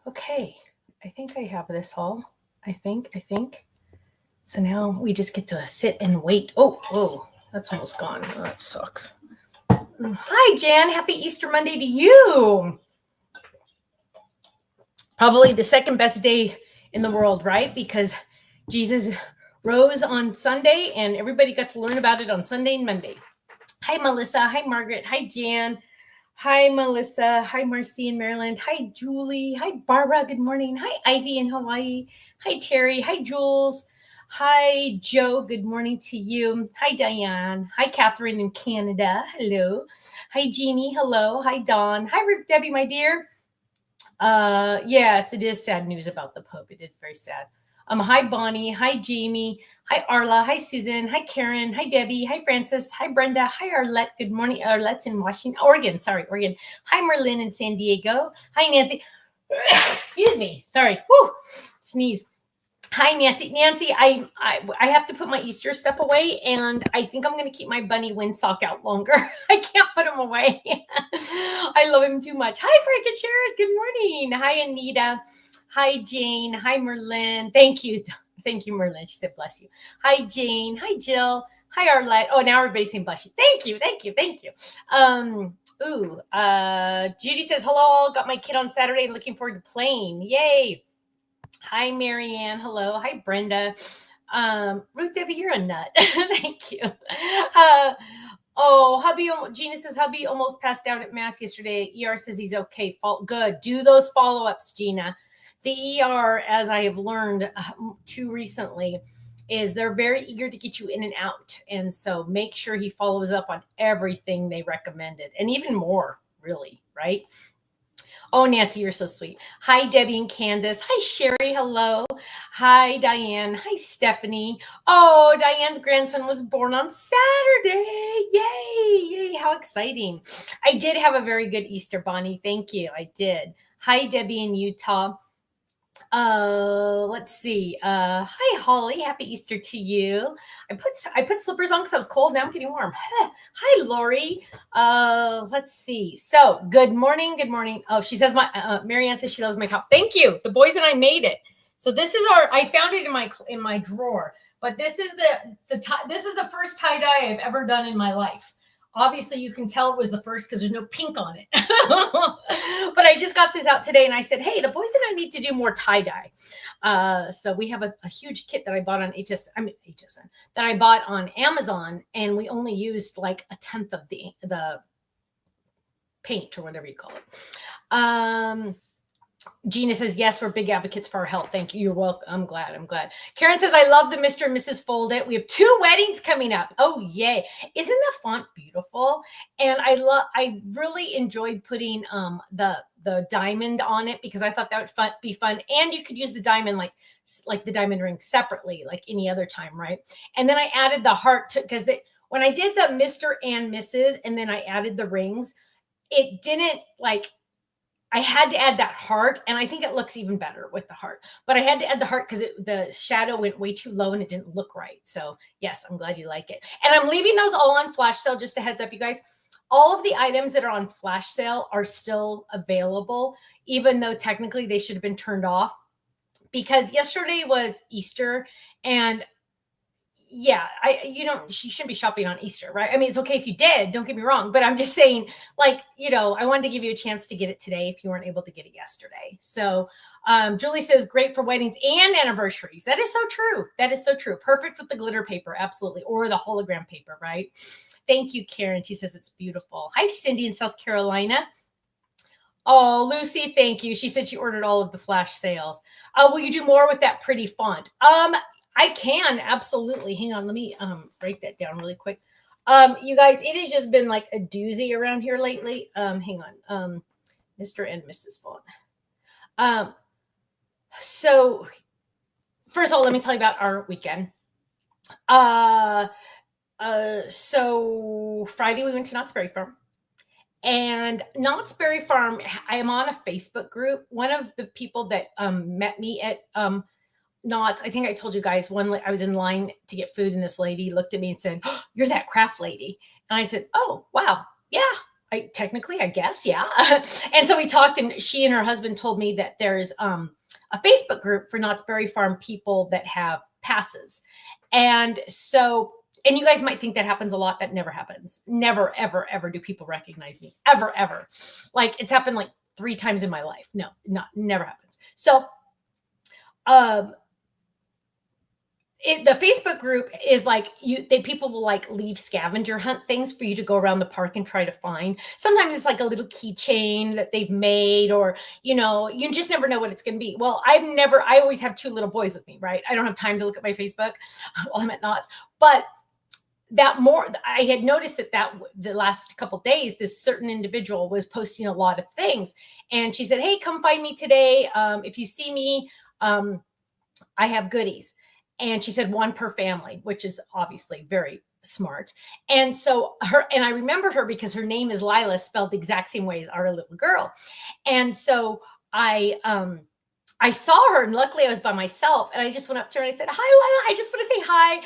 Okay, I think I have this all. I think. So now we just get to sit and wait. Oh, whoa, that's almost gone. Oh, that sucks. Hi, Jan. Happy Easter Monday to you. Probably the second best day in the world, right? Because Jesus rose on Sunday and everybody got to learn about it on Sunday and Monday. Hi, Melissa. Hi, Margaret. Hi, Jan. Hi, Melissa. Hi, Marcy in Maryland. Hi, Julie. Hi, Barbara. Good morning. Hi, Ivy in Hawaii. Hi, Terry. Hi, Jules. Hi, Joe. Good morning to you. Hi, Diane. Hi, Catherine in Canada. Hello. Hi, Jeannie. Hello. Hi, Dawn. Hi, Debbie, my dear. Yes, it is sad news about the Pope. It is very sad. Hi, Bonnie. Hi, Jamie. Hi, Arla. Hi, Susan. Hi, Karen. Hi, Debbie. Hi, Francis. Hi, Brenda. Hi, Arlette. Good morning. Arlette's in Oregon. Sorry, Oregon. Hi, Merlin in San Diego. Hi, Nancy. Excuse me. Sorry. Whew. Sneeze. Hi, Nancy. Nancy, I have to put my Easter stuff away, and I think I'm going to keep my bunny windsock out longer. I can't put him away. I love him too much. Hi, Frank and Sharon. Good morning. Hi, Anita. Hi, Jane. Hi, Merlin. Thank you. Thank you, Merlin. She said, bless you. Hi, Jane. Hi, Jill. Hi, Arlette. Oh, now everybody's saying bless you. Thank you. Thank you. Thank you. Judy says, hello, all. Got my kid on Saturday and looking forward to playing. Yay. Hi, Marianne. Hello. Hi, Brenda. Ruth Debbie, you're a nut. Thank you. Hubby, Gina says, hubby almost passed out at Mass yesterday. ER says he's okay. Good. Do those follow-ups, Gina. The ER, as I have learned too recently, is they're very eager to get you in and out. And so make sure he follows up on everything they recommended, and even more, really, right? Oh, Nancy, you're so sweet. Hi, Debbie in Kansas. Hi, Sherry. Hello. Hi, Diane. Hi, Stephanie. Oh, Diane's grandson was born on Saturday. Yay. Yay. How exciting. I did have a very good Easter, Bonnie. Thank you. I did. Hi, Debbie in Utah. Let's see. Hi, Holly. Happy Easter to you. I put slippers on because I was cold. Now I'm getting warm. Hi, Lori. Let's see. So, good morning. Good morning. Oh, she says Marianne says she loves my top. Thank you. The boys and I made it. So this is I found it in my drawer. But this is this is the first tie dye I've ever done in my life. Obviously, you can tell it was the first because there's no pink on it. But I just got this out today and I said, hey, the boys and I need to do more tie-dye. So we have a huge kit that I bought on HSN, that I bought on Amazon, and we only used like a tenth of the paint or whatever you call it. Gina says, yes, we're big advocates for our health. Thank you. You're welcome. I'm glad. Karen says, I love the Mr. and Mrs. Fold It. We have 2 weddings coming up. Oh, yay. Isn't the font beautiful? And I really enjoyed putting the diamond on it because I thought that would be fun. And you could use the diamond like the diamond ring separately, like any other time, right? And then I added the heart because when I did the Mr. and Mrs. and then I added the rings, it didn't I had to add that heart, and I think it looks even better with the heart. But I had to add the heart because the shadow went way too low and it didn't look right. So yes, I'm glad you like it. And I'm leaving those all on flash sale. Just a heads up, you guys. All of the items that are on flash sale are still available, even though technically they should have been turned off because yesterday was Easter, and yeah, you shouldn't be shopping on Easter, right? I mean, it's okay if you did, don't get me wrong, but I'm just saying, I wanted to give you a chance to get it today if you weren't able to get it yesterday. So Julie says, great for weddings and anniversaries. That is so true. That is so true. Perfect with the glitter paper, absolutely, or the hologram paper, right? Thank you, Karen. She says it's beautiful. Hi, Cindy in South Carolina. Oh, Lucy, thank you. She said she ordered all of the flash sales. Will you do more with that pretty font? I can, absolutely. Hang on, let me break that down really quick. You guys, it has just been like a doozy around here lately. Hang on. Mr. and Mrs. Vaughn. So first of all, let me tell you about our weekend. So Friday we went to Knott's Berry Farm. And Knott's Berry Farm, I am on a Facebook group. One of the people that met me at Knott's, I think I told you guys, I was in line to get food and this lady looked at me and said, oh, you're that craft lady. And I said, oh, wow. Yeah, technically, I guess, yeah. And so we talked, and she and her husband told me that there's a Facebook group for Knott's Berry Farm people that have passes. And so, and you guys might think that happens a lot. That never happens. Never, ever, ever do people recognize me. Ever, ever. Like, it's happened like 3 times in my life. No, never happens. So, the Facebook group is like people will like leave scavenger hunt things for you to go around the park and try to find. Sometimes it's like a little keychain that they've made, or you just never know what it's going to be. Well, I always have 2 little boys with me, right? I don't have time to look at my Facebook while I'm at Knott's. But I had noticed that the last couple days, this certain individual was posting a lot of things, and she said, "Hey, come find me today. If you see me, I have goodies." And she said 1 per family, which is obviously very smart. And so I remember her because her name is Lila, spelled the exact same way as our little girl. And so I saw her, and luckily I was by myself, and I just went up to her and I said, "Hi, Lila, I just want to say hi.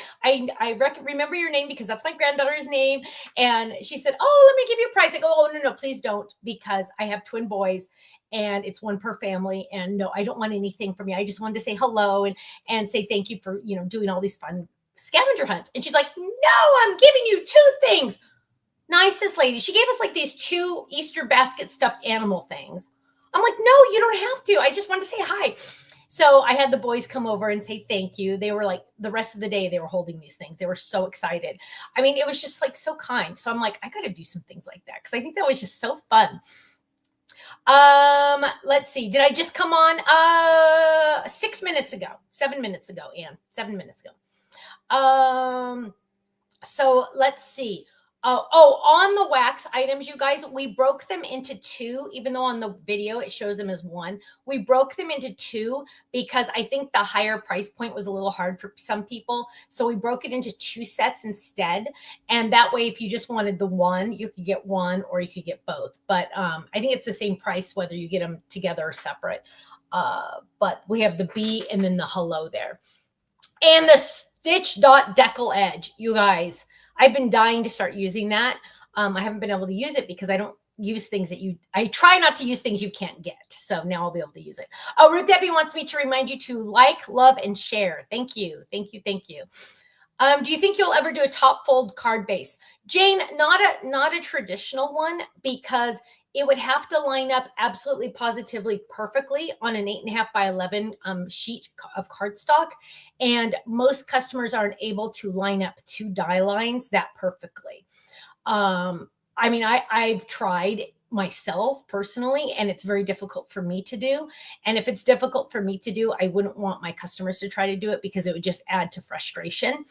I remember your name because that's my granddaughter's name." And she said, "Oh, let me give you a prize." I go, "Oh, no, please don't, because I have twin boys and it's 1 per family. And no, I don't want anything from you. I just wanted to say hello and say thank you for, doing all these fun scavenger hunts." And she's like, "No, I'm giving you 2 things." Nicest lady. She gave us like these 2 Easter basket stuffed animal things. I'm like, "No, you don't have to. I just wanted to say hi." So I had the boys come over and say thank you. They were like, the rest of the day, they were holding these things. They were so excited. I mean, it was just like so kind. So I'm like, I got to do some things like that, because I think that was just so fun. Let's see. Did I just come on 6 minutes ago? 7 minutes ago, Anne. 7 minutes ago. So let's see. On the wax items, you guys, we broke them into 2, even though on the video it shows them as 1. We broke them into 2 because I think the higher price point was a little hard for some people. So we broke it into 2 sets instead. And that way, if you just wanted the 1, you could get 1 or you could get both. But I think it's the same price whether you get them together or separate. But we have the B and then the hello there. And the Stitch Dot Decal Edge, you guys. I've been dying to start using that. I haven't been able to use it because I don't use things I try not to use things you can't get. So now I'll be able to use it. Oh, Ruth Debbie wants me to remind you to like, love, and share. Thank you. Thank you. Thank you. Do you think you'll ever do a top fold card base? Jane, not a traditional one, because it would have to line up absolutely positively perfectly on an 8.5 by 11 sheet of cardstock. And most customers aren't able to line up 2 die lines that perfectly. I mean, I've tried myself personally, and it's very difficult for me to do. And if it's difficult for me to do, I wouldn't want my customers to try to do it, because it would just add to frustration.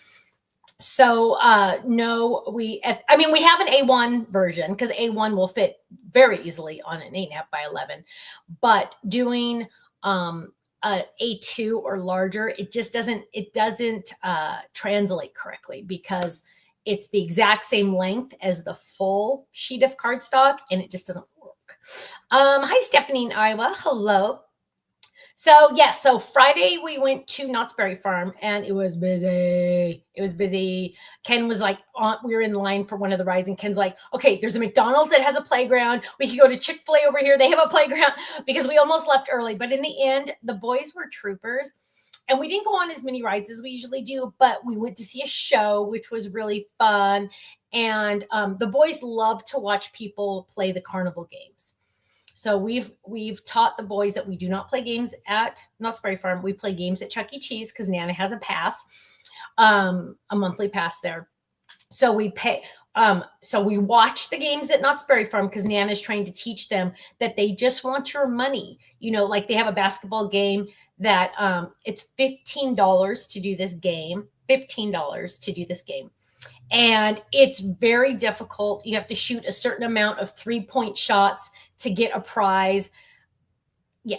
So no, we have an A1 version, because A1 will fit very easily on an 8.5 by 11, but doing a A2 or larger, it doesn't translate correctly, because it's the exact same length as the full sheet of cardstock, and it just doesn't work. Hi, Stephanie in Iowa. Hello. So yes, so Friday we went to Knott's Berry Farm, and it was busy. It was busy. Ken was like, we were in line for one of the rides, and Ken's like, "Okay, there's a McDonald's that has a playground. We could go to Chick-fil-A over here. They have a playground," because we almost left early. But in the end, the boys were troopers, and we didn't go on as many rides as we usually do, but we went to see a show, which was really fun. And the boys love to watch people play the carnival games. So we've taught the boys that we do not play games at Knott's Berry Farm. We play games at Chuck E. Cheese, because Nana has a pass, a monthly pass there. So we pay. So we watch the games at Knott's Berry Farm, because Nana's trying to teach them that they just want your money. Like they have a basketball game that it's $15 to do this game. $15 to do this game. And it's very difficult. You have to shoot a certain amount of 3-point shots to get a prize. Yeah.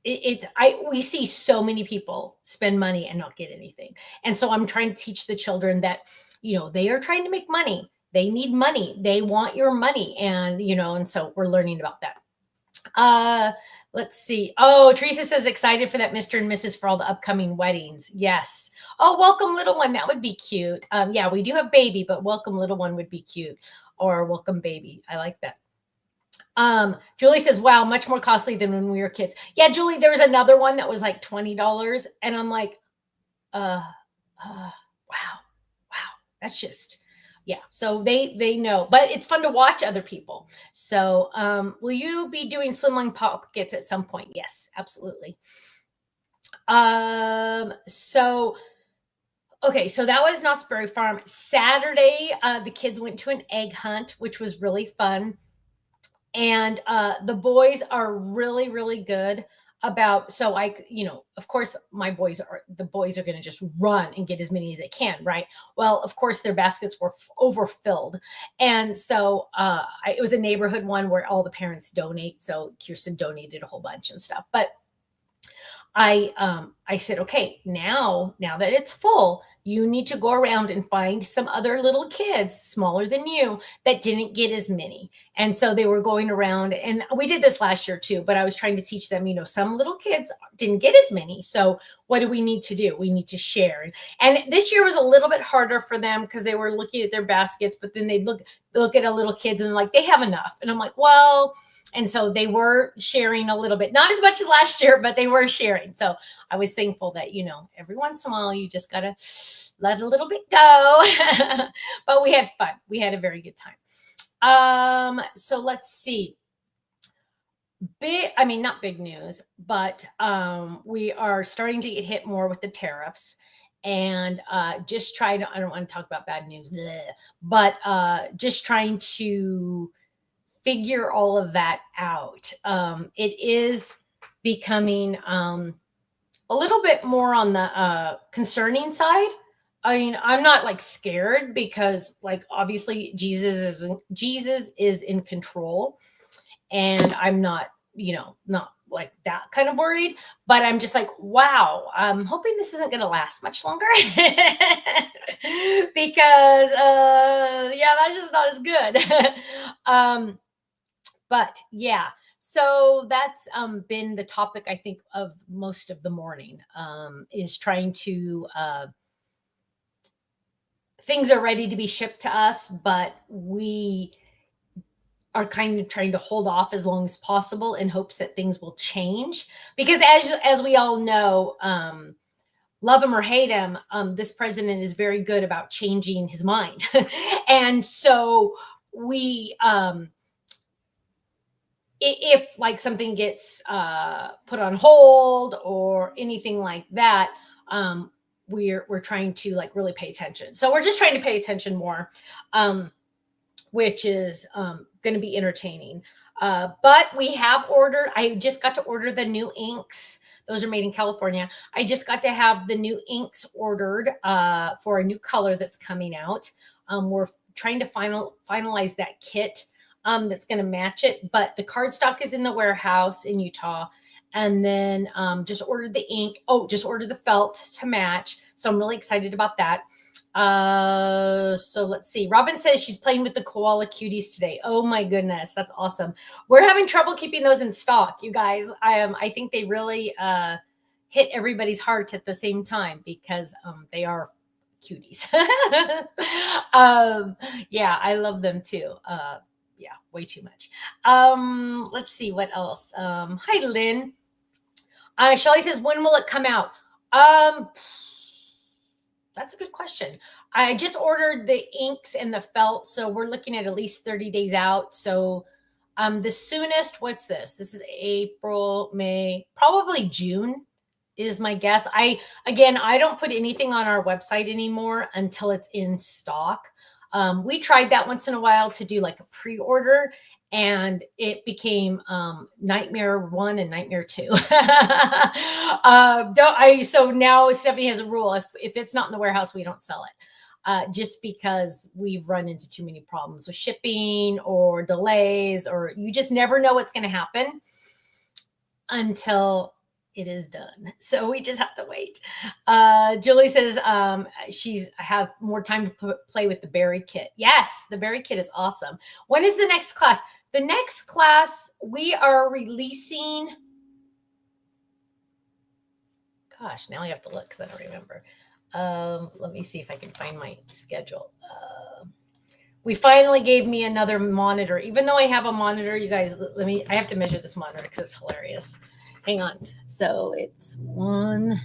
We see so many people spend money and not get anything. And so I'm trying to teach the children that, they are trying to make money. They need money. They want your money. And, and so we're learning about that. Let's see. Oh, Teresa says excited for that Mr. and Mrs. for all the upcoming weddings. Yes. Oh, welcome little one. That would be cute. Yeah, we do have baby, but welcome little one would be cute. or welcome baby. I like that. Julie says, wow, much more costly than when we were kids. Yeah, Julie, there was another one that was like $20. And I'm like, wow, wow. That's just, yeah. So they know, but it's fun to watch other people. So, will you be doing slimline pockets at some point? Yes, absolutely. So, okay, so that was Knott's Berry Farm. Saturday, the kids went to an egg hunt, which was really fun. And the boys are really, really good about, so I, of course the boys are going to just run and get as many as they can, right? Well, of course their baskets were overfilled. And so it was a neighborhood one where all the parents donate. So Kirsten donated a whole bunch and stuff. But I said, okay, now that it's full, you need to go around and find some other little kids smaller than you that didn't get as many. And so they were going around, and we did this last year too, but I was trying to teach them, some little kids didn't get as many. So what do we need to do? We need to share. And this year was a little bit harder for them because they were looking at their baskets, but then they'd look at a little kids and like, they have enough. And I'm like, well, and so they were sharing a little bit, not as much as last year, but they were sharing. So I was thankful that, every once in a while, you just got to let a little bit go. But we had fun. We had a very good time. So let's see. Not big news, but we are starting to get hit more with the tariffs. And I don't want to talk about bad news, but just trying to figure all of that out. It is becoming a little bit more on the concerning side. I mean, I'm not like scared because like obviously Jesus is in control, and I'm not, not like that kind of worried, but I'm just like, wow, I'm hoping this isn't going to last much longer because yeah, that's just not as good. But yeah, so that's been the topic, I think, of most of the morning, is trying to, things are ready to be shipped to us, but we are kind of trying to hold off as long as possible in hopes that things will change. Because as we all know, love him or hate him, this president is very good about changing his mind. And so we, if like something gets put on hold or anything like that, we're trying to like really pay attention. So we're just trying to pay attention more, which is going to be entertaining. But we have ordered. I just got to order the new inks. Those are made in California. I just got to have the new inks ordered for a new color that's coming out. We're trying to finalize that kit that's going to match it. But the cardstock is in the warehouse in Utah. And then just ordered the ink. Oh, just ordered the felt to match. So I'm really excited about that. So let's see. Robin says she's playing with the koala cuties today. Oh my goodness, that's awesome. We're having trouble keeping those in stock, you guys. I think they really hit everybody's heart at the same time because they are cuties. Yeah, I love them too. Yeah, way too much. Let's see what else. Hi, Lynn. Shelly says, when will it come out? That's a good question. I just ordered the inks and the felt, so we're looking at least 30 days out. So the soonest, what's this? This is April, May, probably June is my guess. I don't put anything on our website anymore until it's in stock. We tried that once in a while to do like a pre-order, and it became Nightmare 1 and Nightmare 2. So now Stephanie has a rule: if it's not in the warehouse, we don't sell it. Just because we've run into too many problems with shipping or delays, or you just never know what's going to happen until it is done. So we just have to wait. Julie says she's have more time to play with the berry kit. Yes, the berry kit is awesome. When is the next class? The next class we are releasing. Gosh, now I have to look because I don't remember. Let me see if I can find my schedule. We finally gave me another monitor, even though I have a monitor. You guys, I have to measure this monitor because it's hilarious. Hang on. So it's 1,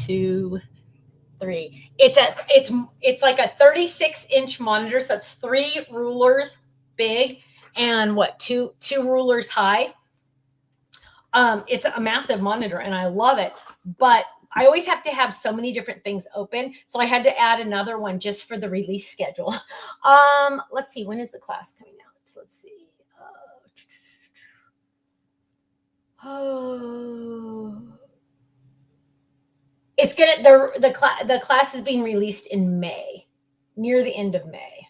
2, 3. It's like a 36-inch monitor. So it's 3 rulers big and what, two rulers high. It's a massive monitor and I love it, but I always have to have so many different things open. So I had to add another one just for the release schedule. Let's see, when is the class coming out? So let's see. It's gonna the class is being released in May, near the end of May.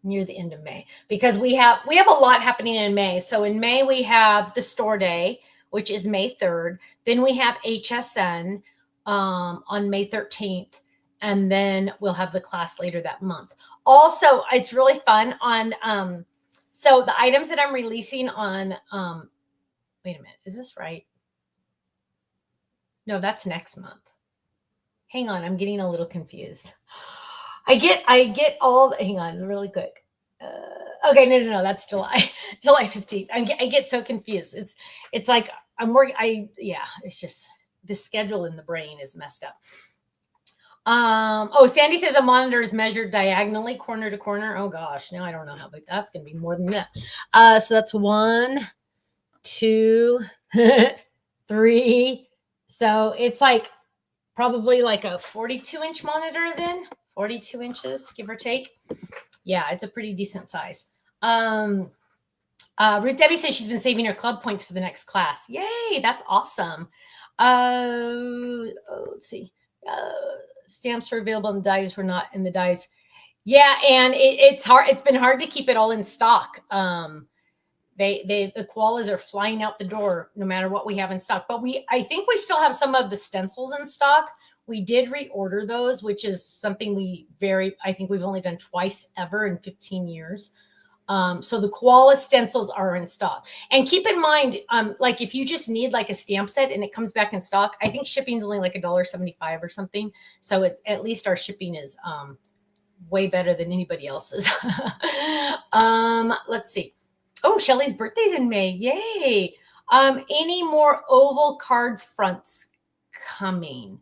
Near the end of May, because we have a lot happening in May. So in May we have the store day, which is May 3rd. Then we have HSN on May 13th, and then we'll have the class later that month. Also, it's really fun on so the items that I'm releasing on wait a minute, is this right? No, that's next month. Hang on, I'm getting a little confused. I get all. Hang on, really quick. Okay, no, that's July, July 15th. I get so confused. It's like I'm working. It's just the schedule in the brain is messed up. Oh, Sandy says a monitor is measured diagonally, corner to corner. Oh gosh, now I don't know how big that's gonna be. More than that. So that's 1, 2, 3. So it's like probably like a 42-inch monitor then. 42 inches, give or take. Yeah, it's a pretty decent size. Ruth Debbie says she's been saving her club points for the next class. Yay, that's awesome. Let's see. Stamps were available and the dies were not in the dies. Yeah, and it's hard. It's been hard to keep it all in stock. The koalas are flying out the door no matter what we have in stock. But I think we still have some of the stencils in stock. We did reorder those, which is something I think we've only done twice ever in 15 years. So the koala stencils are in stock. And keep in mind, like if you just need like a stamp set and it comes back in stock, I think shipping's only like $1.75 or something. So at least our shipping is way better than anybody else's. Let's see. Oh, Shelly's birthday's in May. Yay. Any more oval card fronts coming?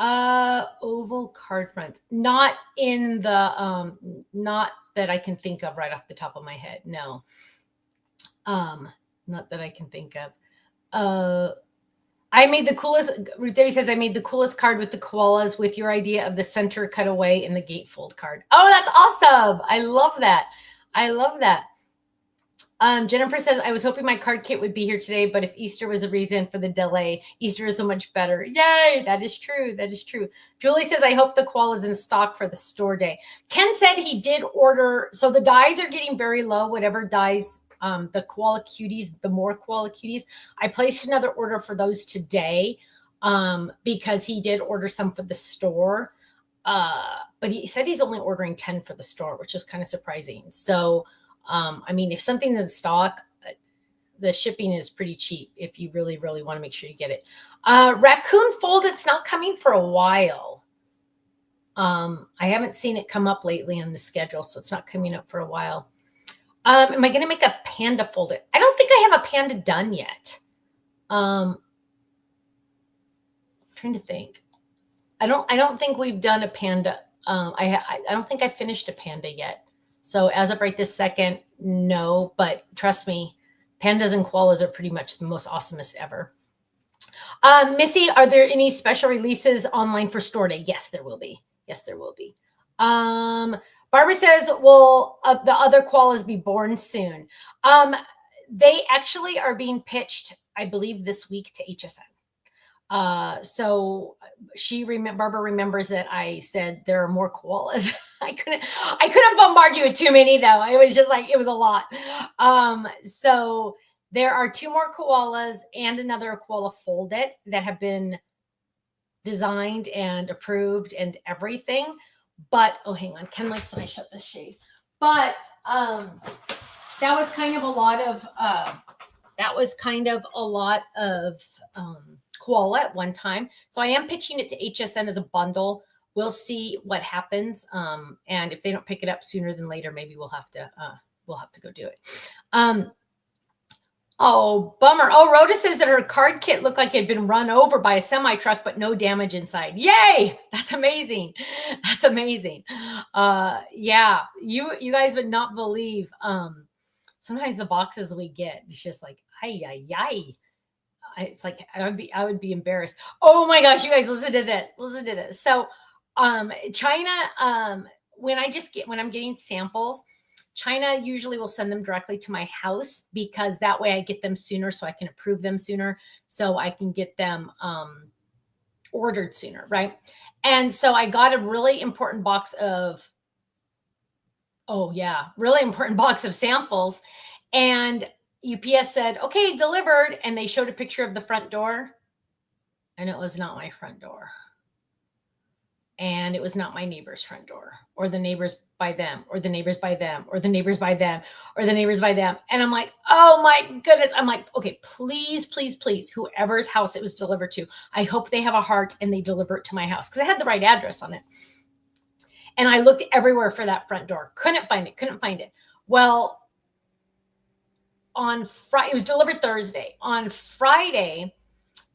Oval card fronts. Not in the not that I can think of right off the top of my head. No. Not that I can think of. I made the coolest. Ruth Debbie says I made the coolest card with the koalas with your idea of the center cutaway in the gatefold card. Oh, that's awesome. I love that. I love that. Jennifer says, I was hoping my card kit would be here today, but if Easter was the reason for the delay, Easter is so much better. Yay, that is true. That is true. Julie says, I hope the koala is in stock for the store day. Ken said he did order. So the dies are getting very low, whatever dies, the koala cuties, the more koala cuties. I placed another order for those today because he did order some for the store. But he said he's only ordering 10 for the store, which is kind of surprising. So, I mean, if something's in stock, the shipping is pretty cheap if you really, really want to make sure you get it. Raccoon fold, it's not coming for a while. I haven't seen it come up lately on the schedule, so it's not coming up for a while. Am I going to make a panda fold it? I don't think I have a panda done yet. I'm trying to think. I don't think we've done a panda. I don't think I finished a panda yet. So as of right this second, no, but trust me, pandas and koalas are pretty much the most awesomest ever. Missy, are there any special releases online for store day? Yes, there will be. Yes, there will be. Barbara says, will the other koalas be born soon? They actually are being pitched, I believe, this week to HSN. So Barbara remembers that I said there are more koalas. I couldn't bombard you with too many though. It was just like, it was a lot. So there are 2 more koalas and another koala fold it that have been designed and approved and everything. But, oh, hang on. Ken likes when I shut this shade. But that was kind of a lot of koala at one time. So I am pitching it to HSN as a bundle we'll see what happens. And if they don't pick it up sooner than later, maybe we'll have to go do it. Oh, bummer. Oh, Rhoda says that her card kit looked like it had been run over by a semi truck, but no damage inside. Yay! That's amazing. That's amazing. Yeah, you guys would not believe. Sometimes the boxes we get, it's just like, ay. It's like I would be embarrassed. Oh my gosh, you guys, listen to this. Listen to this. So, China, when I'm getting samples, China usually will send them directly to my house because that way I get them sooner so I can approve them sooner so I can get them ordered sooner, right? And so I got a really important box of samples, and UPS said, okay, delivered, and they showed a picture of the front door, and it was not my front door. And it was not my neighbor's front door, or the neighbors by them, or the neighbors by them, or the neighbors by them, or the neighbors by them. And I'm like, oh my goodness. I'm like, okay, please, whoever's house it was delivered to, I hope they have a heart and they deliver it to my house, because I had the right address on it. And I looked everywhere for that front door. Couldn't find it. Well, on Friday, it was delivered Thursday. On Friday,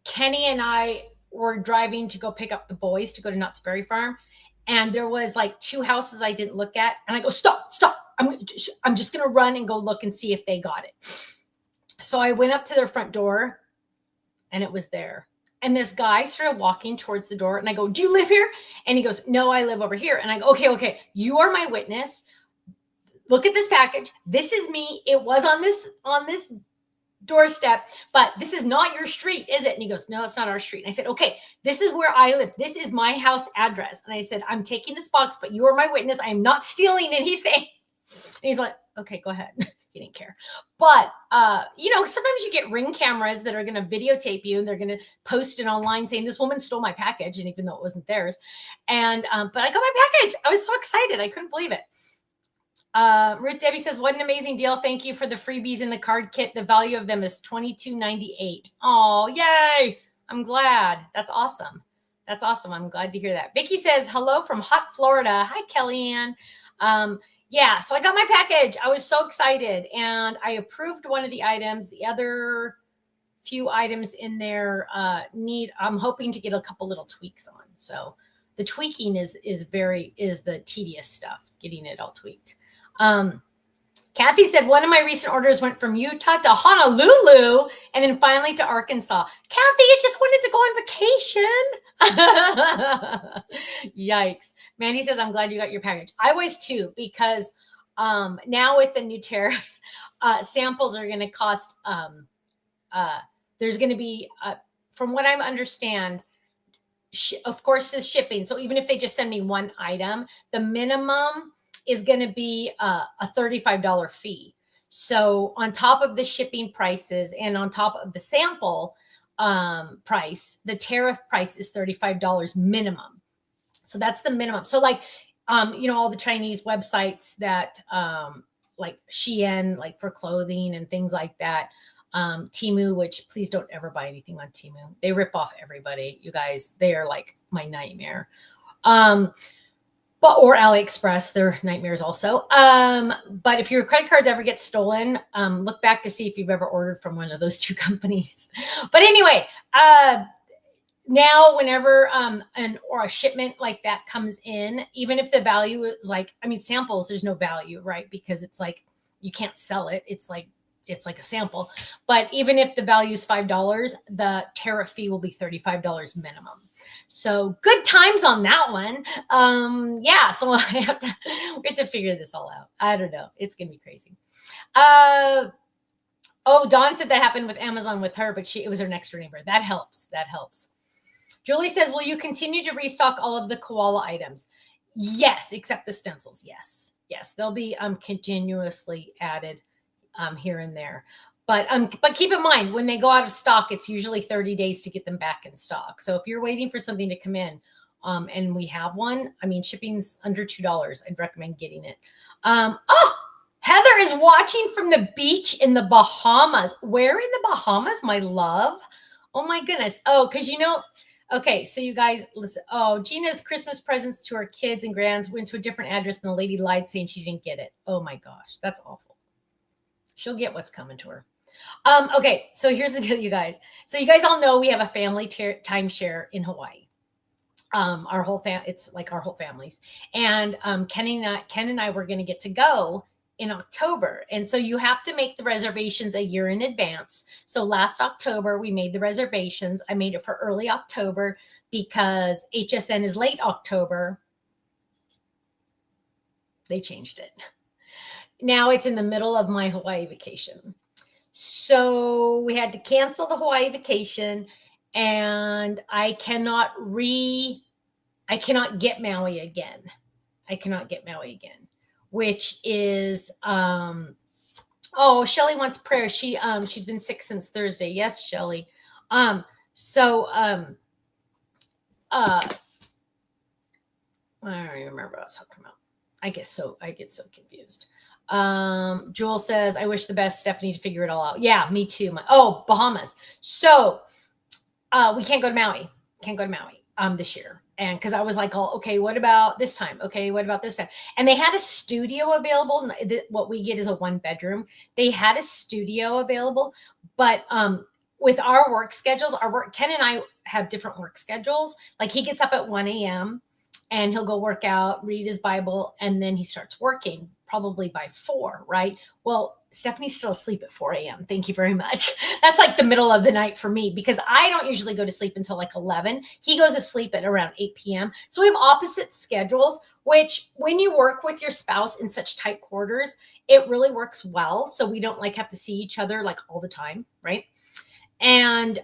Kenny and I were driving to go pick up the boys to go to Knott's Berry Farm. And there was like 2 houses I didn't look at. And I go, stop. I'm just going to run and go look and see if they got it. So I went up to their front door and it was there. And this guy started walking towards the door. And I go, do you live here? And he goes, no, I live over here. And I go, okay. You are my witness. Look at this package. This is me. It was on this doorstep, but this is not your street, is it? And he goes, no, it's not our street. And I said, okay, this is where I live. This is my house address. And I said, I'm taking this box, but you are my witness. I am not stealing anything. And he's like, okay, go ahead. He didn't care. But, sometimes you get Ring cameras that are going to videotape you and they're going to post it online saying this woman stole my package. And even though it wasn't theirs. And, but I got my package. I was so excited. I couldn't believe it. Ruth Debbie says, what an amazing deal. Thank you for the freebies in the card kit. The value of them is $22.98. Oh, yay. I'm glad. That's awesome. I'm glad to hear that. Vicky says, hello from hot Florida. Hi, Kellyanne. Yeah, so I got my package. I was so excited, and I approved one of the items. The other few items in there I'm hoping to get a couple little tweaks on. So the tweaking is the tedious stuff, getting it all tweaked. Kathy said, one of my recent orders went from Utah to Honolulu and then finally to Arkansas. Kathy, I just wanted to go on vacation. Yikes. Mandy says, I'm glad you got your package. I was too, because now with the new tariffs, samples are going to cost, there's going to be, from what I understand, of course, is shipping. So even if they just send me one item, the minimum is going to be a $35 fee. So on top of the shipping prices and on top of the sample price, the tariff price is $35 minimum. So that's the minimum. So like, all the Chinese websites that like Shein, like for clothing and things like that, Temu, which please don't ever buy anything on Temu. They rip off everybody. You guys, they are like my nightmare. Or AliExpress, they're nightmares also. But if your credit cards ever get stolen, look back to see if you've ever ordered from one of those 2 companies. But anyway, now whenever or a shipment like that comes in, even if the value is samples, there's no value, right? Because it's like you can't sell it. It's like a sample. But even if the value is $5, the tariff fee will be $35 minimum. So good times on that one. Yeah, so we have to figure this all out. I don't know. It's going to be crazy. Dawn said that happened with Amazon with her, but it was her next door neighbor. That helps. Julie says, will you continue to restock all of the koala items? Yes, except the stencils. Yes, they'll be continuously added here and there. But keep in mind, when they go out of stock, it's usually 30 days to get them back in stock. So if you're waiting for something to come in and we have one, shipping's under $2. I'd recommend getting it. Heather is watching from the beach in the Bahamas. Where in the Bahamas, my love? Oh, my goodness. Oh, because, Okay, so you guys listen. Oh, Gina's Christmas presents to her kids and grands went to a different address, and the lady lied saying she didn't get it. Oh my gosh, that's awful. She'll get what's coming to her. Okay, so here's the deal, you guys. So you guys all know we have a family timeshare in Hawaii. Our whole it's like our whole families. And Ken and I were going to get to go in October. And so you have to make the reservations a year in advance. So last October, we made the reservations. I made it for early October because HSN is late October. They changed it. Now it's in the middle of my Hawaii vacation. So we had to cancel the Hawaii vacation, and I cannot get Maui again. Which is Shelly wants prayer. She's been sick since Thursday. Yes, Shelly. I don't even remember what I was talking about. I get so confused. Jewel says, I wish the best Stephanie to figure it all out. Yeah, me too. Bahamas. So we can't go to Maui. This year. And because I was like, okay, what about this time? Okay, what about this time? And they had a studio available. What we get is a 1-bedroom. They had a studio available, but with our work schedules, Ken and I have different work schedules. Like he gets up at 1 a.m. and he'll go work out, read his Bible, and then he starts working probably by 4, right? Well, Stephanie's still asleep at 4 a.m. Thank you very much. That's like the middle of the night for me because I don't usually go to sleep until like 11. He goes to sleep at around 8 p.m. So we have opposite schedules, which when you work with your spouse in such tight quarters, it really works well. So we don't like have to see each other like all the time, right? And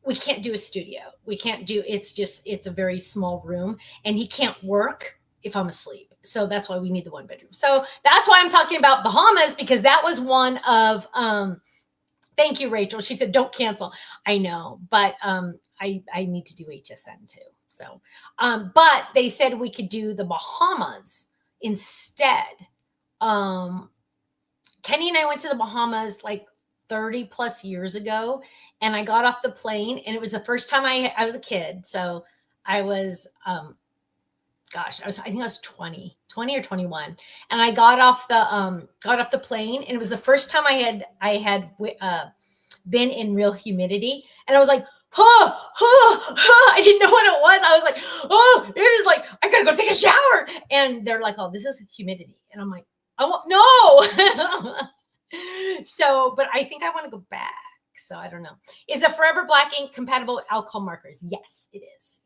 we can't do a studio. It's a very small room, and he can't work if I'm asleep. So that's why we need the 1-bedroom. So that's why I'm talking about Bahamas, because that was one of, thank you, Rachel. She said, don't cancel. I know, but I need to do HSN too. So, but they said we could do the Bahamas instead. Kenny and I went to the Bahamas like 30 plus years ago, and I got off the plane, and it was the first time I was a kid. So I was, I think I was 20 or 21. And I got off the plane, and it was the first time I had been in real humidity. And I was like, I didn't know what it was. I was like, it is like, I gotta go take a shower. And they're like, oh, this is humidity. And I'm like, no. So, but I think I want to go back. So I don't know. Is a Forever Black ink compatible with alcohol markers? Yes, it is.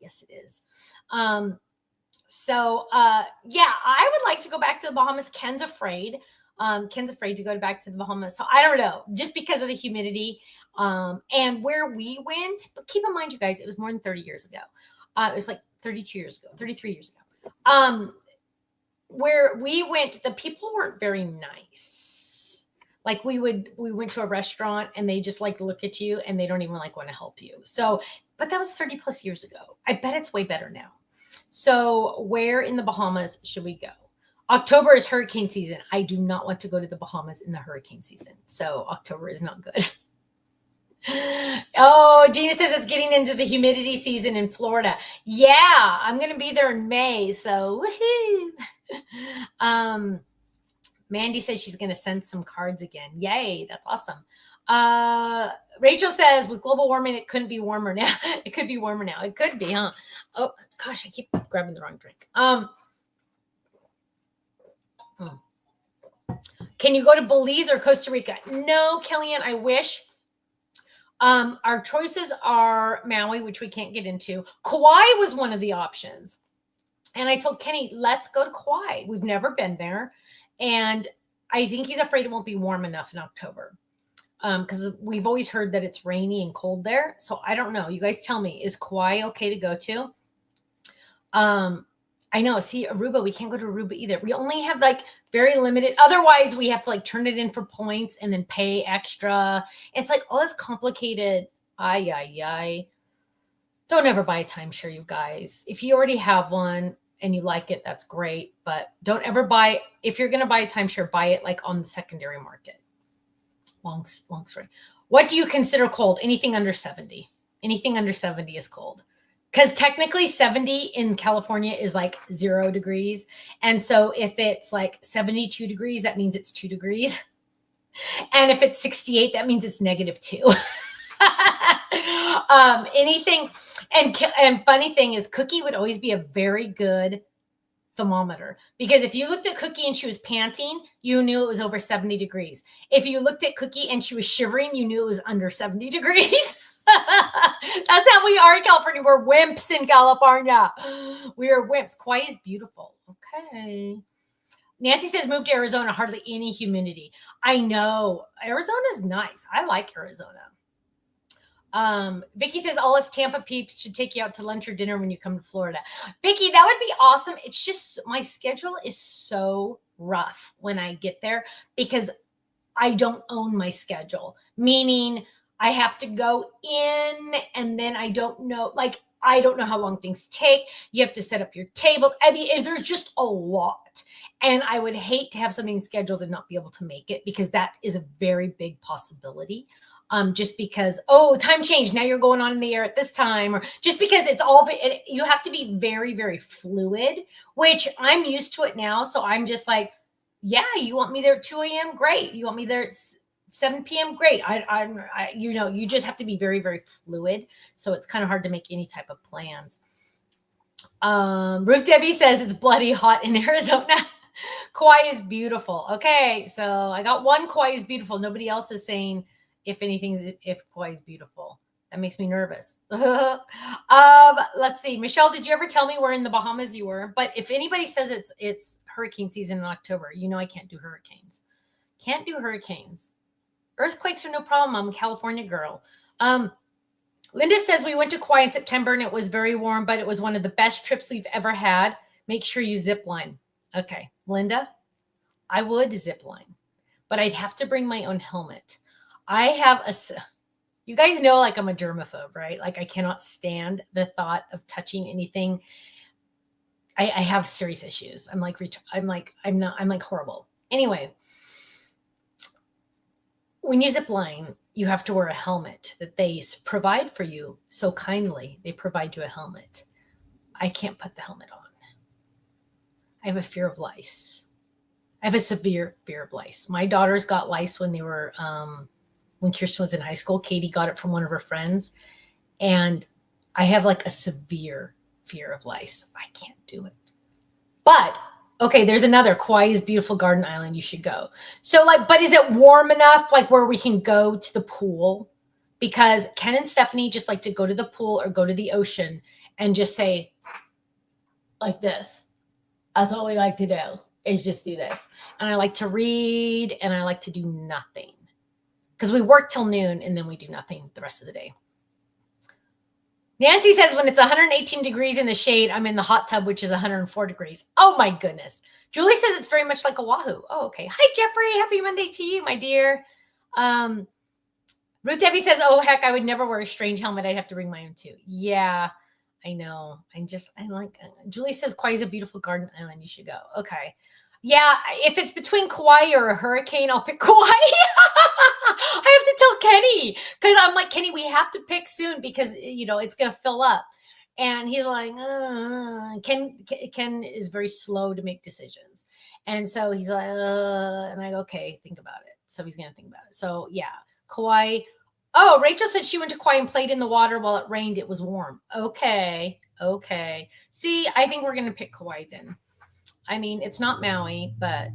So yeah, I would like to go back to the Bahamas. Ken's afraid to go back to the Bahamas. So I don't know, just because of the humidity and where we went. But keep in mind, you guys, it was more than 30 years ago. It was like 33 years ago. Where we went, the people weren't very nice. Like we went to a restaurant, and they just like look at you, and they don't even like want to help you. So, but that was 30 plus years ago. I bet it's way better now. So where in the Bahamas should we go? October is hurricane season. I do not want to go to the Bahamas in the hurricane season. So October is not good. Oh, Gina says it's getting into the humidity season in Florida. Yeah, I'm going to be there in May. So woohoo. Mandy says she's going to send some cards again. Yay, that's awesome. Rachel says with global warming, it couldn't be warmer now. It could be warmer now. It could be, huh? Oh gosh, I keep grabbing the wrong drink. Can you go to Belize or Costa Rica? No, Kellyanne, I wish. Our choices are Maui, which we can't get into. Kauai was one of the options. And I told Kenny, let's go to Kauai. We've never been there. And I think he's afraid it won't be warm enough in October. Because we've always heard that it's rainy and cold there. So I don't know. You guys tell me, is Kauai okay to go to? I know. See, Aruba, we can't go to Aruba either. We only have like very limited. Otherwise, we have to like turn it in for points and then pay extra. It's like all this complicated. Ay. Don't ever buy a timeshare, you guys. If you already have one and you like it, that's great. But don't ever buy. If you're going to buy a timeshare, buy it like on the secondary market. Long story. What do you consider cold? Anything under 70. Anything under 70 is cold. Because technically 70 in California is like 0 degrees. And so if it's like 72 degrees, that means it's 2 degrees. And if it's 68, that means it's -2. Anything. And funny thing is, Cookie would always be a very good thermometer, because if you looked at Cookie and she was panting, you knew it was over 70 degrees. If you looked at Cookie and she was shivering, you knew it was under 70 degrees. That's how we are in California. We're wimps in California. We are wimps. Kauai is beautiful. Okay. Nancy says, move to Arizona, hardly any humidity. I know. Arizona's nice. I like Arizona. Vicky says, all us Tampa peeps should take you out to lunch or dinner when you come to Florida. Vicky, that would be awesome. It's just my schedule is so rough when I get there because I don't own my schedule, meaning I have to go in and then I don't know, like, I don't know how long things take. You have to set up your tables. I mean, there's just a lot. And I would hate to have something scheduled and not be able to make it, because that is a very big possibility. Just because, oh, time change, now you're going on in the air at this time, or just because it's all, you have to be very, very fluid, which I'm used to it now. So I'm just like, yeah, you want me there at 2 a.m.? Great. You want me there at 7 p.m.? Great. You just have to be very, very fluid. So it's kind of hard to make any type of plans. Ruth Debbie says it's bloody hot in Arizona. Kauai is beautiful. Okay. So I got one Kauai is beautiful. Nobody else is saying if Kauai is beautiful. That makes me nervous. Let's see. Michelle, did you ever tell me where in the Bahamas you were? But if anybody says it's hurricane season in October, I can't do hurricanes. Can't do hurricanes. Earthquakes are no problem. I'm a California girl. Linda says we went to Kauai in September and it was very warm, but it was one of the best trips we've ever had. Make sure you zip line. Okay, Linda, I would zip line, but I'd have to bring my own helmet. You guys know, like, I'm a germaphobe, right? Like, I cannot stand the thought of touching anything. I have serious issues. I'm like horrible. Anyway, when you zip line, you have to wear a helmet that they provide for you so kindly. They provide you a helmet. I can't put the helmet on. I have a fear of lice. I have a severe fear of lice. My daughters got lice when they were, when Kirsten was in high school. Katie got it from one of her friends. And I have like a severe fear of lice. I can't do it. But, okay, there's another. Kauai is beautiful garden island. You should go. So, like, but is it warm enough, like, where we can go to the pool? Because Ken and Stephanie just like to go to the pool or go to the ocean and just say, like this. That's what we like to do, is just do this. And I like to read and I like to do nothing. Because we work till noon and then we do nothing the rest of the day. Nancy says when it's 118 degrees in the shade, I'm in the hot tub, which is 104 degrees. Oh my goodness. Julie says it's very much like Oahu. Oh, okay. Hi, Jeffrey. Happy Monday to you, my dear. Ruth Debbie says, oh, heck, I would never wear a strange helmet. I'd have to bring my own too. Yeah, I know. Julie says Kauai is a beautiful garden island. You should go. Okay. Yeah, if it's between Kauai or a hurricane, I'll pick Kauai. I have to tell Kenny, because I'm like, Kenny, we have to pick soon because, it's going to fill up. And he's like, Ken is very slow to make decisions. And so he's like, and I go, okay, think about it. So he's going to think about it. So yeah, Kauai. Oh, Rachel said she went to Kauai and played in the water while it rained. It was warm. Okay. See, I think we're going to pick Kauai then. I mean, it's not Maui, but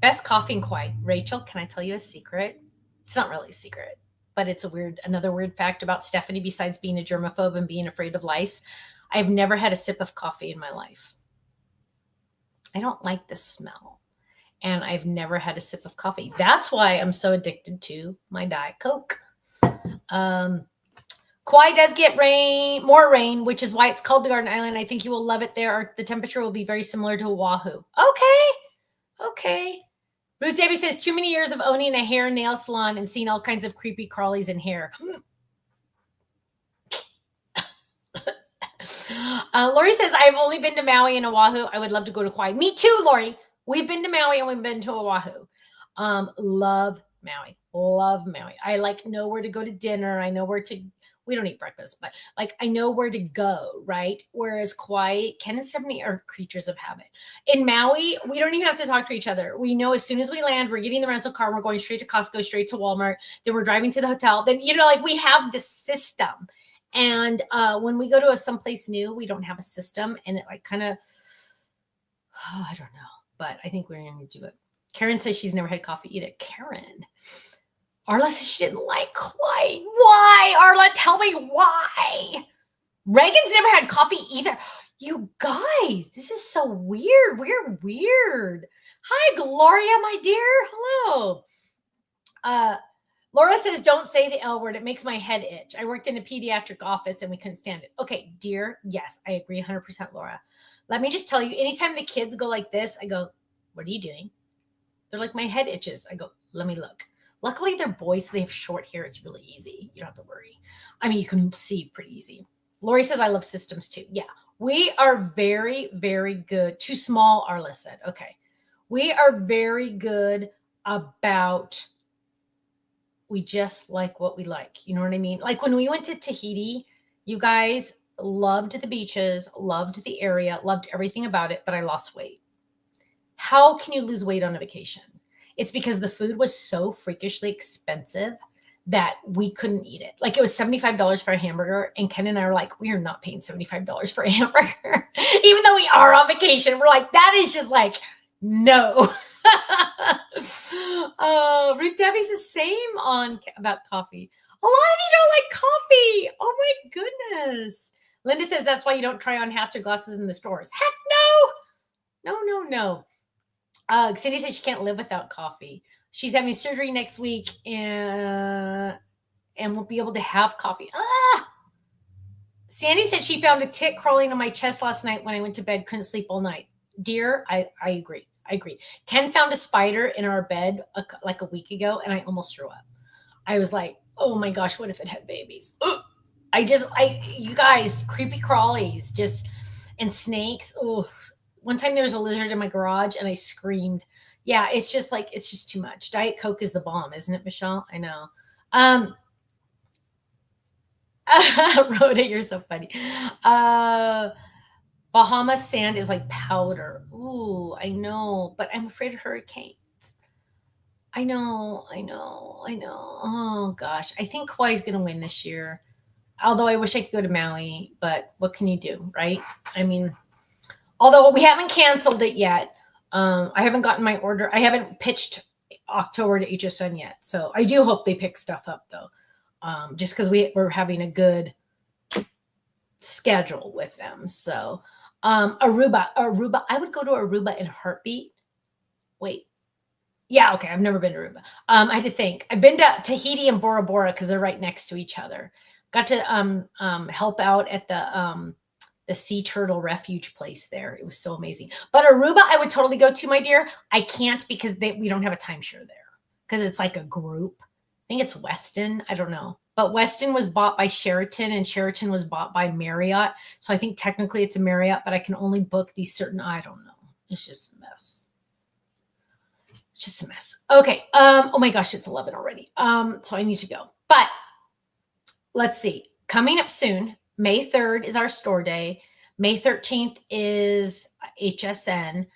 best coffee in Kauai. Rachel, can I tell you a secret? It's not really a secret, but it's another weird fact about Stephanie, besides being a germaphobe and being afraid of lice. I've never had a sip of coffee in my life. I don't like the smell. And I've never had a sip of coffee. That's why I'm so addicted to my Diet Coke. Kauai does get more rain, which is why it's called the Garden Island. I think you will love it there. The temperature will be very similar to Oahu. Okay. Ruth Debbie says, too many years of owning a hair and nail salon and seeing all kinds of creepy crawlies in hair. Lori says, I've only been to Maui and Oahu. I would love to go to Kauai. Me too, Lori. We've been to Maui and we've been to Oahu. Love Maui. I know where to go to dinner. I know where to we don't eat breakfast, but like I know where to go, right? Whereas Kauai, Ken and Stephanie are creatures of habit. In Maui, we don't even have to talk to each other. We know as soon as we land, we're getting the rental car, we're going straight to Costco, straight to Walmart, then we're driving to the hotel. Then, like we have this system. And when we go to someplace new, we don't have a system, and it like kind of, I don't know, but I think we're going to do it. Karen says she's never had coffee either. Karen. Arla says she didn't like Kauai. Why, Arla? Tell me why. Reagan's never had coffee either. You guys, this is so weird. We're weird. Hi, Gloria, my dear. Hello. Laura says, don't say the L word. It makes my head itch. I worked in a pediatric office and we couldn't stand it. Okay, dear. Yes, I agree 100%, Laura. Let me just tell you, anytime the kids go like this, I go, what are you doing? They're like, my head itches. I go, let me look. Luckily, they're boys, so they have short hair. It's really easy. You don't have to worry. I mean, you can see pretty easy. Lori says, I love systems too. Yeah, we are very, very good. Too small, Arla said. Okay. We are very good about, we just like what we like. You know what I mean? Like when we went to Tahiti, you guys loved the beaches, loved the area, loved everything about it, but I lost weight. How can you lose weight on a vacation? It's because the food was so freakishly expensive that we couldn't eat it. Like it was $75 for a hamburger. And Ken and I were like, we are not paying $75 for a hamburger. Even though we are on vacation, we're like, that is just like, no. Ruth Debbie's the same about coffee. A lot of you don't like coffee. Oh my goodness. Linda says that's why you don't try on hats or glasses in the stores. Heck no. Cindy says she can't live without coffee. She's having surgery next week and won't be able to have coffee. Sandy said she found a tick crawling on my chest last night when I went to bed, couldn't sleep all night. Dear, I agree. Ken found a spider in our bed like a week ago, and I almost threw up. I was like, oh my gosh, what if it had babies? You guys, creepy crawlies, and snakes. Oh, one time there was a lizard in my garage and I screamed. Yeah, it's just too much. Diet Coke is the bomb, isn't it, Michelle? I know. Rhoda, you're so funny. Bahamas sand is like powder. Ooh, I know, but I'm afraid of hurricanes. I know. Oh gosh, I think Kauai's going to win this year. Although I wish I could go to Maui, but what can you do, right? I mean, although we haven't canceled it yet. I haven't gotten my order. I haven't pitched October to HSN yet. So I do hope they pick stuff up though. Just because we're having a good schedule with them. So Aruba. I would go to Aruba in a heartbeat. Wait. Yeah, okay. I've never been to Aruba. I had to think. I've been to Tahiti and Bora Bora because they're right next to each other. Got to help out at the sea turtle refuge place there. It was so amazing. But Aruba, I would totally go to, my dear. I can't because we don't have a timeshare there because it's like a group. I think it's Westin. I don't know. But Westin was bought by Sheraton and Sheraton was bought by Marriott. So I think technically it's a Marriott, but I can only book these certain, I don't know. It's just a mess. Okay. Oh my gosh, it's 11 already. So I need to go. But let's see. Coming up soon, May 3rd is our store day. May 13th is HSN.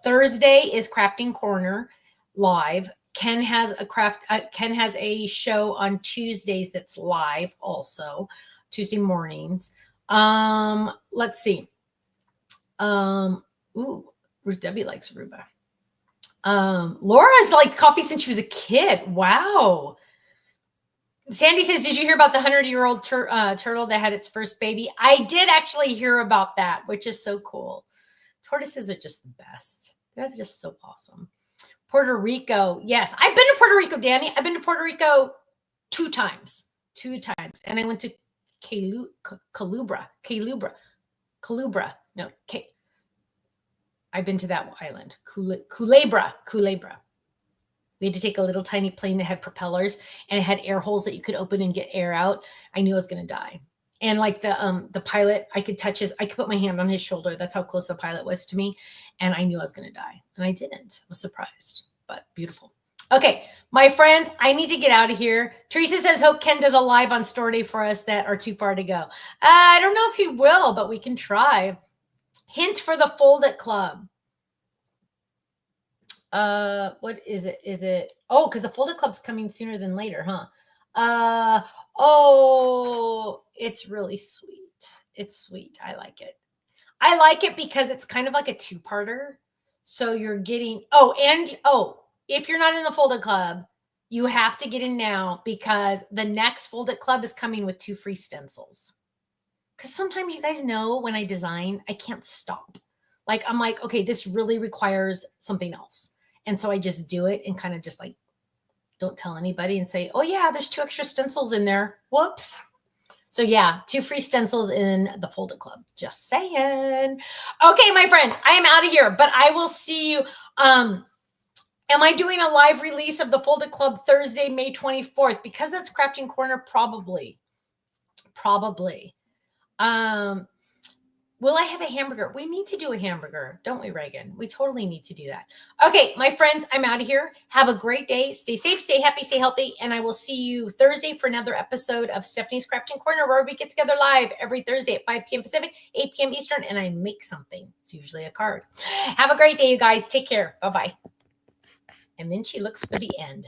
Thursday is Crafting Corner live. Ken has a show on Tuesdays that's live also, Tuesday mornings. Let's see. Ruth Debbie likes Aruba. Laura's liked coffee since she was a kid. Wow. Sandy says, did you hear about the 100-year-old turtle that had its first baby? I did actually hear about that, which is so cool. Tortoises are just the best. They're just so awesome. Puerto Rico. Yes, I've been to Puerto Rico, Danny. I've been to Puerto Rico two times. And I went to Culebra. No, I've been to that island. Culebra. We had to take a little tiny plane that had propellers and it had air holes that you could open and get air out. I knew I was going to die. And like the pilot, I could put my hand on his shoulder. That's how close the pilot was to me. And I knew I was going to die. And I didn't. I was surprised, but beautiful. Okay, my friends, I need to get out of here. Teresa says, hope Ken does a live on store day for us that are too far to go. I don't know if he will, but we can try. Hint for the Fold It Club. What is it? Is it? Oh, because the Fold It Club's coming sooner than later, huh? Oh, it's really sweet. It's sweet. I like it. I like it because it's kind of like a two-parter. So you're getting, if you're not in the Fold It Club, you have to get in now because the next Fold It Club is coming with 2 free stencils. Because sometimes you guys know when I design, I can't stop. Like, I'm like, okay, this really requires something else. And so I just do it and kind of just like, don't tell anybody and say, oh yeah, there's 2 extra stencils in there. Whoops. So yeah, 2 free stencils in the Fold It Club. Just saying. Okay, my friends, I am out of here, but I will see you. Am I doing a live release of the Fold It Club Thursday, May 24th? Because that's Crafting Corner, probably. Will I have a hamburger? We need to do a hamburger, don't we, Reagan? We totally need to do that. Okay, my friends, I'm out of here. Have a great day. Stay safe, stay happy, stay healthy. And I will see you Thursday for another episode of Stephanie's Crafting Corner, where we get together live every Thursday at 5 p.m. Pacific, 8 p.m. Eastern, and I make something. It's usually a card. Have a great day, you guys. Take care. Bye-bye. And then she looks for the end.